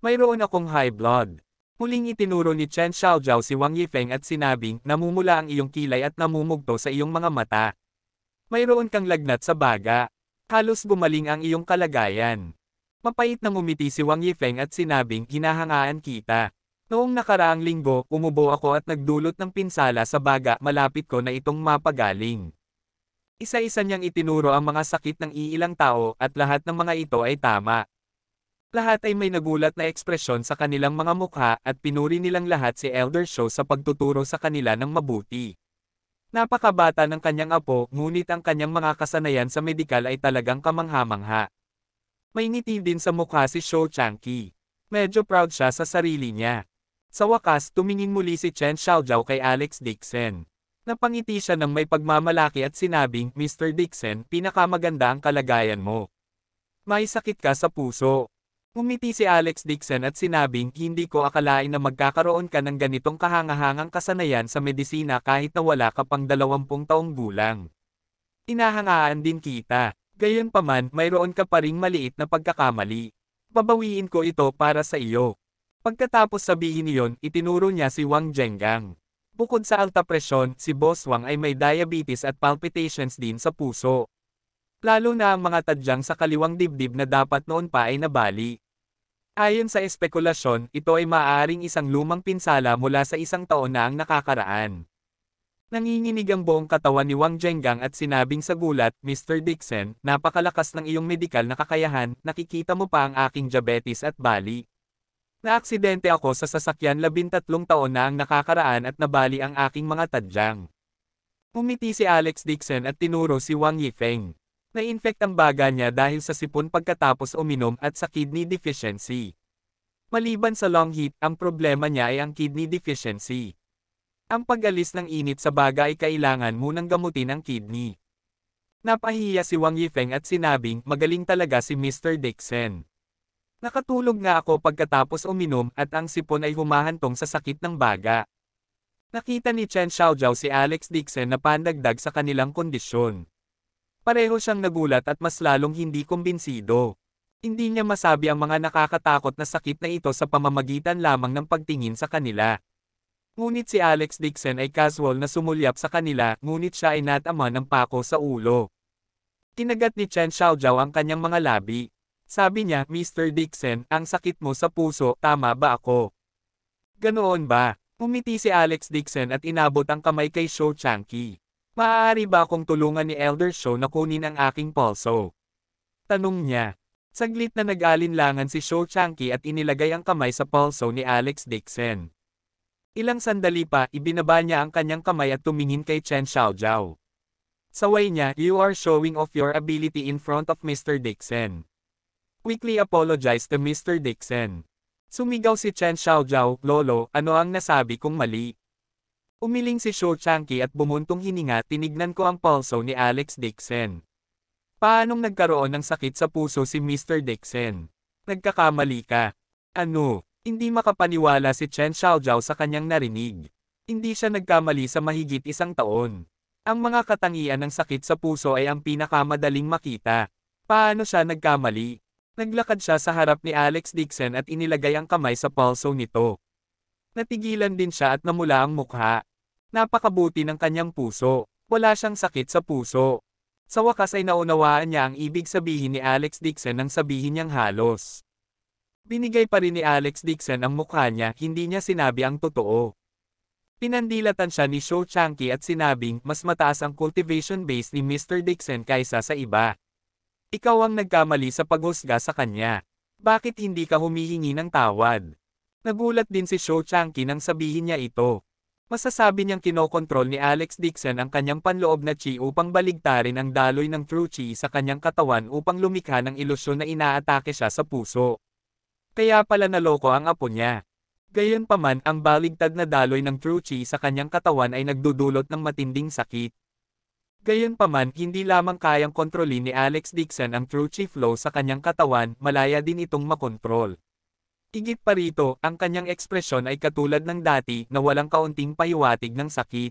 Mayroon akong high blood. Muling itinuro ni Chen Xiaojiao si Wang Yifeng at sinabing, namumula ang iyong kilay at namumugto sa iyong mga mata. Mayroon kang lagnat sa baga. Halos gumaling ang iyong kalagayan. Mapait na ngumiti si Wang Yifeng at sinabing, hinahangaan kita. Noong nakaraang linggo, umubo ako at nagdulot ng pinsala sa baga, malapit ko na itong mapagaling. Isa-isa niyang itinuro ang mga sakit ng iilang tao at lahat ng mga ito ay tama. Lahat ay may nagulat na ekspresyon sa kanilang mga mukha at pinuri nilang lahat si Elder Shou sa pagtuturo sa kanila ng mabuti. Napakabata ng kanyang apo, ngunit ang kanyang mga kasanayan sa medikal ay talagang kamangha-mangha. May ngiti din sa mukha si Shou Changqi. Medyo proud siya sa sarili niya. Sa wakas, tumingin muli si Chen Xiaojiao kay Alex Dixon. Napangiti siya ng may pagmamalaki at sinabing, Mr. Dixon, pinakamaganda ang kalagayan mo. May sakit ka sa puso. Ngumiti si Alex Dixon at sinabing, hindi ko akalain na magkakaroon ka ng ganitong kahangahangang kasanayan sa medisina kahit na wala ka pang 20 taong gulang. Inahangaan din kita. Gayunpaman, mayroon ka pa ring maliit na pagkakamali. Babawiin ko ito para sa iyo. Pagkatapos sabihin niyon, itinuro niya si Wang Zhengang. Bukod sa alta presyon, si Boss Wang ay may diabetes at palpitations din sa puso. Lalo na ang mga tadyang sa kaliwang dibdib na dapat noon pa ay nabali. Ayon sa espekulasyon, ito ay maaaring isang lumang pinsala mula sa 1 taon na ang nakakaraan. Nanginginig ang buong katawan ni Wang Zhengang at sinabing sa gulat, Mr. Dixon, napakalakas ng iyong medikal na kakayahan, nakikita mo pa ang aking diabetes at bali. Naaksidente ako sa sasakyan 13 taon na ang nakakaraan at nabali ang aking mga tadyang. Umiti si Alex Dixon at tinuro si Wang Yifeng. Na-infect ang baga niya dahil sa sipon pagkatapos uminom at sa kidney deficiency. Maliban sa long heat, ang problema niya ay ang kidney deficiency. Ang pag-alis ng init sa baga ay kailangan munang gamutin ang kidney. Napahiya si Wang Yifeng at sinabing, magaling talaga si Mr. Dixon. Nakatulog nga ako pagkatapos uminom at ang sipon ay humahantong sa sakit ng baga. Nakita ni Chen Xiaojiao si Alex Dixon na pandagdag sa kanilang kondisyon. Pareho siyang nagulat at mas lalong hindi kumbinsido. Hindi niya masabi ang mga nakakatakot na sakit na ito sa pamamagitan lamang ng pagtingin sa kanila. Ngunit si Alex Dixon ay casual na sumulyap sa kanila, ngunit siya ay natama ng pako sa ulo. Kinagat ni Chen Xiaojiao ang kanyang mga labi. Sabi niya, Mr. Dixon, ang sakit mo sa puso, tama ba ako? Ganoon ba? Umiti si Alex Dixon at inabot ang kamay kay Shou Changqi. Maaari ba akong tulungan ni Elder Shou na kunin ang aking pulso? Tanong niya. Saglit na nag-alinlangan si Shou Changqi at inilagay ang kamay sa pulso ni Alex Dixon. Ilang sandali pa, ibinaba niya ang kanyang kamay at tumingin kay Chen Xiaojiao. Saway niya, you are showing off your ability in front of Mr. Dixon. Quickly apologize to Mr. Dixon. Sumigaw si Chen Xiaojiao, Lolo, ano ang nasabi kong mali? Umiling si Shou Changqi at bumuntong hininga, tinignan ko ang pulso ni Alex Dixon. Paanong nagkaroon ng sakit sa puso si Mr. Dixon? Nagkakamali ka. Ano? Hindi makapaniwala si Chen Xiaojiao sa kanyang narinig. Hindi siya nagkamali sa mahigit 1 taon. Ang mga katangian ng sakit sa puso ay ang pinakamadaling makita. Paano siya nagkamali? Naglakad siya sa harap ni Alex Dixon at inilagay ang kamay sa pulso nito. Natigilan din siya at namula ang mukha. Napakabuti ng kanyang puso. Wala siyang sakit sa puso. Sa wakas ay naunawaan niya ang ibig sabihin ni Alex Dixon nang sabihin niyang halos. Binigay pa rin ni Alex Dixon ang mukha niya, hindi niya sinabi ang totoo. Pinandilatan siya ni Shou Changqi at sinabing mas mataas ang cultivation base ni Mr. Dixon kaysa sa iba. Ikaw ang nagkamali sa paghusga sa kanya. Bakit hindi ka humihingi ng tawad? Nagulat din si Shou Changqi nang sabihin niya ito. Masasabi niyang kinokontrol ni Alex Dixon ang kanyang panloob na chi upang baligtarin ang daloy ng true chi sa kanyang katawan upang lumikha ng ilusyon na inaatake siya sa puso. Kaya pala naloko ang apo niya. Gayunpaman, ang baligtad na daloy ng true chi sa kanyang katawan ay nagdudulot ng matinding sakit. Gayunpaman, hindi lamang kayang kontrolin ni Alex Dixon ang true chi flow sa kanyang katawan, malaya din itong makontrol. Higit pa rito, ang kanyang ekspresyon ay katulad ng dati na walang kaunting pahiwatig ng sakit.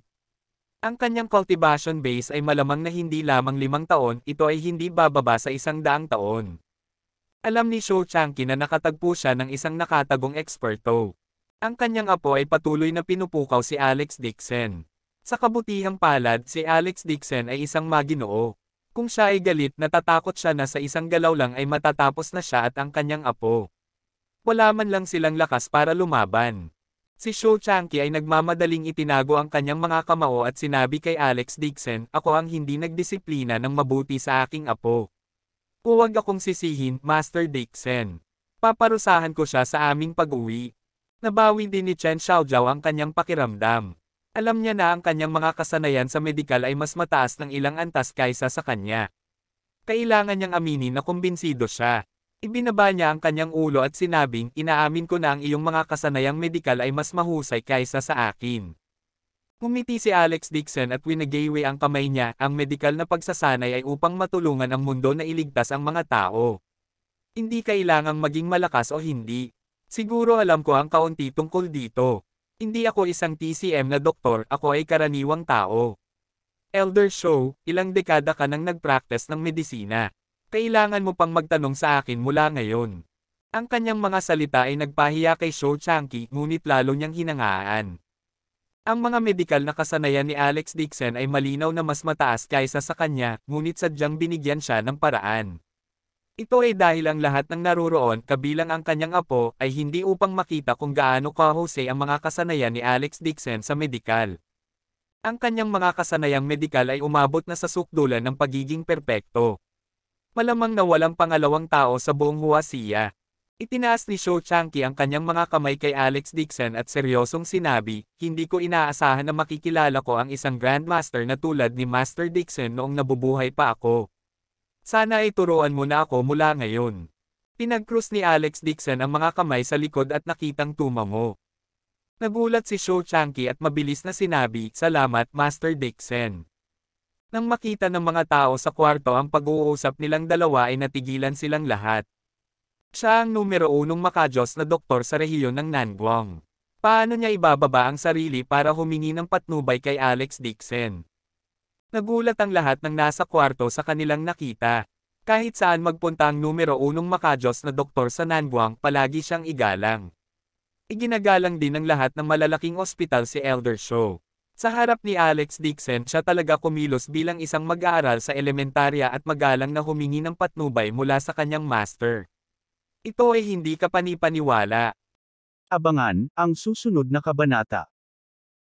Ang kanyang cultivation base ay malamang na hindi lamang 5 taon, ito ay hindi bababa sa 100 taon. Alam ni Shou Changqi na nakatagpo siya ng isang nakatagong eksperto. Ang kanyang apo ay patuloy na pinupukaw si Alex Dixon. Sa kabutihang palad, si Alex Dixon ay isang maginoo. Kung siya ay galit, natatakot siya na sa isang galaw lang ay matatapos na siya at ang kanyang apo. Wala man lang silang lakas para lumaban. Si Shou Changqi ay nagmamadaling itinago ang kanyang mga kamao at sinabi kay Alex Dixon, ako ang hindi nagdisiplina ng mabuti sa aking apo. Huwag akong sisihin, Master Dixon. Paparusahan ko siya sa aming pag-uwi. Nabawi din ni Chen Xiaojiao ang kanyang pakiramdam. Alam niya na ang kanyang mga kasanayan sa medikal ay mas mataas ng ilang antas kaysa sa kanya. Kailangan niyang aminin na kumbinsido siya. Ibinaba niya ang kanyang ulo at sinabing, inaamin ko na ang iyong mga kasanayang medikal ay mas mahusay kaysa sa akin. Ngumiti si Alex Dixon at winagaywe ang kamay niya, ang medikal na pagsasanay ay upang matulungan ang mundo na iligtas ang mga tao. Hindi kailangang maging malakas o hindi. Siguro alam ko ang kaunti tungkol dito. Hindi ako isang TCM na doktor, ako ay karaniwang tao. Elder Shou, ilang dekada ka nang nagpractice ng medisina. Kailangan mo pang magtanong sa akin mula ngayon. Ang kanyang mga salita ay nagpahiya kay Shou Changqi, ngunit lalo niyang hinangaan. Ang mga medikal na kasanayan ni Alex Dixon ay malinaw na mas mataas kaysa sa kanya, ngunit sadyang binigyan siya ng paraan. Ito ay dahil ang lahat ng naruroon, kabilang ang kanyang apo, ay hindi upang makita kung gaano kahusay ang mga kasanayan ni Alex Dixon sa medikal. Ang kanyang mga kasanayang medikal ay umabot na sa sukdulan ng pagiging perpekto. Malamang na walang pangalawang tao sa buong Huaxia. Itinaas ni Shou Changqi ang kanyang mga kamay kay Alex Dixon at seryosong sinabi, hindi ko inaasahan na makikilala ko ang isang Grandmaster na tulad ni Master Dixon noong nabubuhay pa ako. Sana ay turuan mo na ako mula ngayon. Pinag-cross ni Alex Dixon ang mga kamay sa likod at nakitang tumango. Nagulat si Shou Changqi at mabilis na sinabi, salamat Master Dixon. Nang makita ng mga tao sa kwarto ang pag-uusap nilang dalawa ay natigilan silang lahat. Siya ang numero 1 makajos na doktor sa rehiyon ng Nangguang. Paano niya ibababa ang sarili para humingi ng patnubay kay Alex Dixon? Nagulat ang lahat ng nasa kwarto sa kanilang nakita. Kahit saan magpunta ang numero 1 makajos na doktor sa Nangguang, palagi siyang igalang. Iginagalang din ng lahat ng malalaking ospital si Elder Shou. Sa harap ni Alex Dixon, siya talaga kumilos bilang isang mag-aaral sa elementarya at magalang na humingi ng patnubay mula sa kanyang master. Ito ay hindi kapanipaniwala. Abangan ang susunod na kabanata.